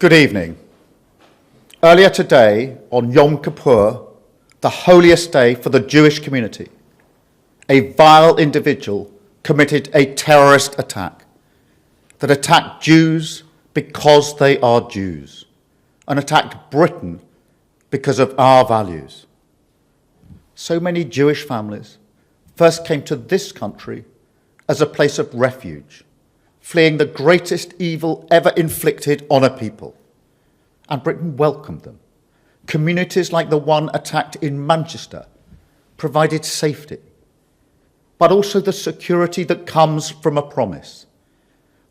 Good evening. Earlier today, on Yom Kippur, the holiest day for the Jewish community, a vile individual committed a terrorist attack that attacked Jews because they are Jews, and attacked Britain because of our values. So many Jewish families first came to this country as a place of refuge, fleeing the greatest evil ever inflicted on a people. And Britain welcomed them. Communities like the one attacked in Manchester provided safety, but also the security that comes from a promise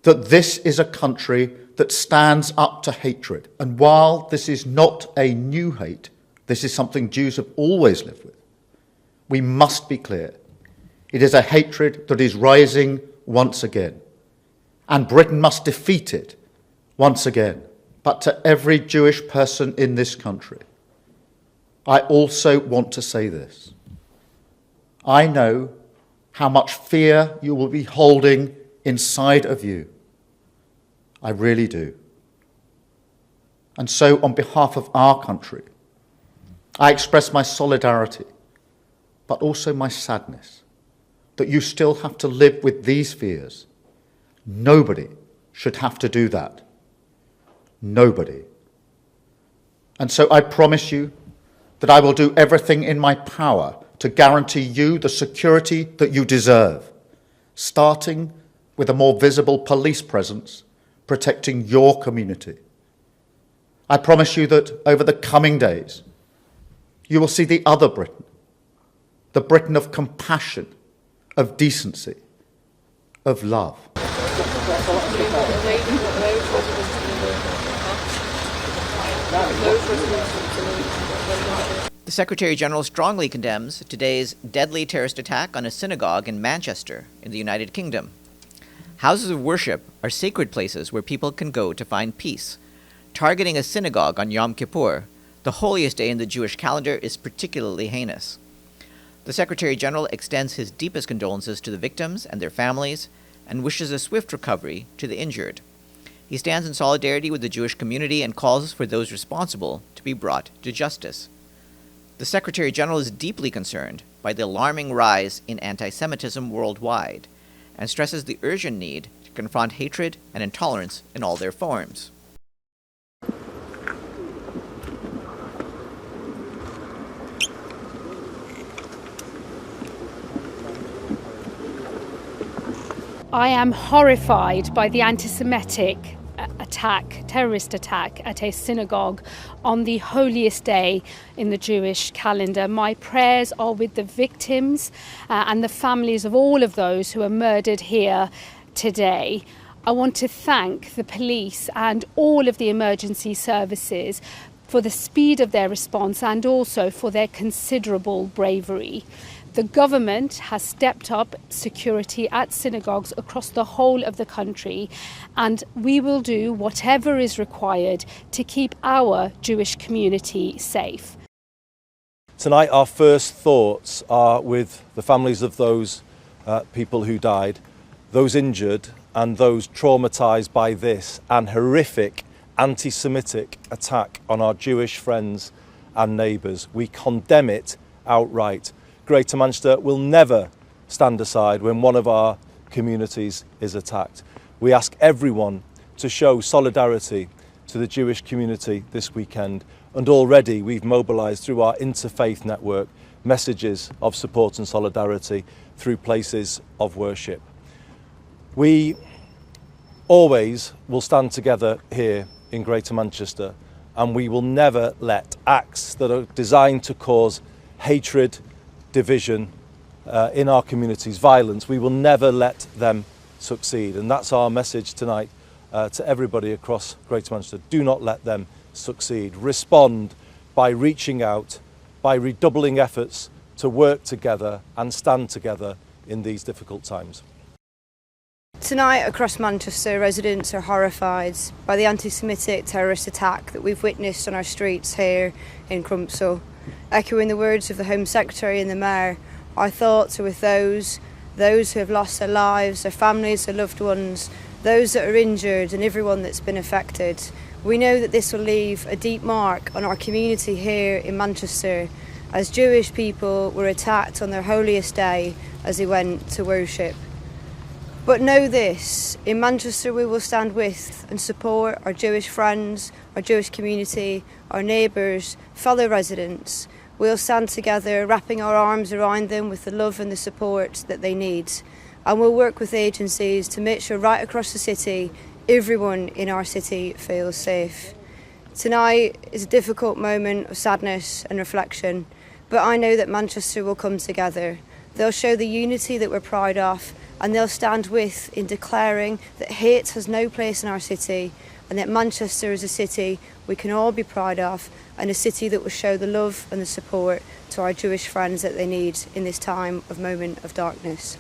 that this is a country that stands up to hatred. And while this is not a new hate, this is something Jews have always lived with, we must be clear. It is a hatred that is rising once again, and Britain must defeat it once again. But to every Jewish person in this country, I also want to say this. I know how much fear you will be holding inside of you. I really do. And so, on behalf of our country, I express my solidarity, but also my sadness that you still have to live with these fears. Nobody should have to do that. Nobody. And so I promise you that I will do everything in my power to guarantee you the security that you deserve, starting with a more visible police presence protecting your community. I promise you that over the coming days, you will see the other Britain, the Britain of compassion, of decency, of love. The Secretary-General strongly condemns today's deadly terrorist attack on a synagogue in Manchester, in the United Kingdom. Houses of worship are sacred places where people can go to find peace. Targeting a synagogue on Yom Kippur, the holiest day in the Jewish calendar, is particularly heinous. The Secretary-General extends his deepest condolences to the victims and their families and wishes a swift recovery to the injured. He stands in solidarity with the Jewish community and calls for those responsible to be brought to justice. The Secretary-General is deeply concerned by the alarming rise in anti-Semitism worldwide and stresses the urgent need to confront hatred and intolerance in all their forms. I am horrified by the anti-Semitic terrorist attack at a synagogue on the holiest day in the Jewish calendar. My prayers are with the victims and the families of all of those who are murdered here today. I want to thank the police and all of the emergency services for the speed of their response and also for their considerable bravery. The government has stepped up security at synagogues across the whole of the country, and we will do whatever is required to keep our Jewish community safe. Tonight our first thoughts are with the families of those people who died, those injured and those traumatised by this and horrific anti-Semitic attack on our Jewish friends and neighbours. We condemn it outright. Greater Manchester will never stand aside when one of our communities is attacked. We ask everyone to show solidarity to the Jewish community this weekend, and already we've mobilised through our interfaith network messages of support and solidarity through places of worship. We always will stand together here in Greater Manchester, and we will never let acts that are designed to cause hatred, division in our communities, violence, we will never let them succeed. And that's our message tonight to everybody across Greater Manchester. Do not let them succeed. Respond by reaching out, by redoubling efforts to work together and stand together in these difficult times. Tonight across Manchester, residents are horrified by the anti-Semitic terrorist attack that we've witnessed on our streets here in Crumpsall. Echoing the words of the Home Secretary and the Mayor, our thoughts are with those who have lost their lives, their families, their loved ones, those that are injured and everyone that's been affected. We know that this will leave a deep mark on our community here in Manchester, as Jewish people were attacked on their holiest day as they went to worship. But know this, in Manchester we will stand with and support our Jewish friends, our Jewish community, our neighbours, fellow residents. We'll stand together, wrapping our arms around them with the love and the support that they need. And we'll work with agencies to make sure right across the city, everyone in our city feels safe. Tonight is a difficult moment of sadness and reflection, but I know that Manchester will come together. They'll show the unity that we're proud of, and they'll stand with in declaring that hate has no place in our city, and that Manchester is a city we can all be proud of, and a city that will show the love and the support to our Jewish friends that they need in this time of moment of darkness.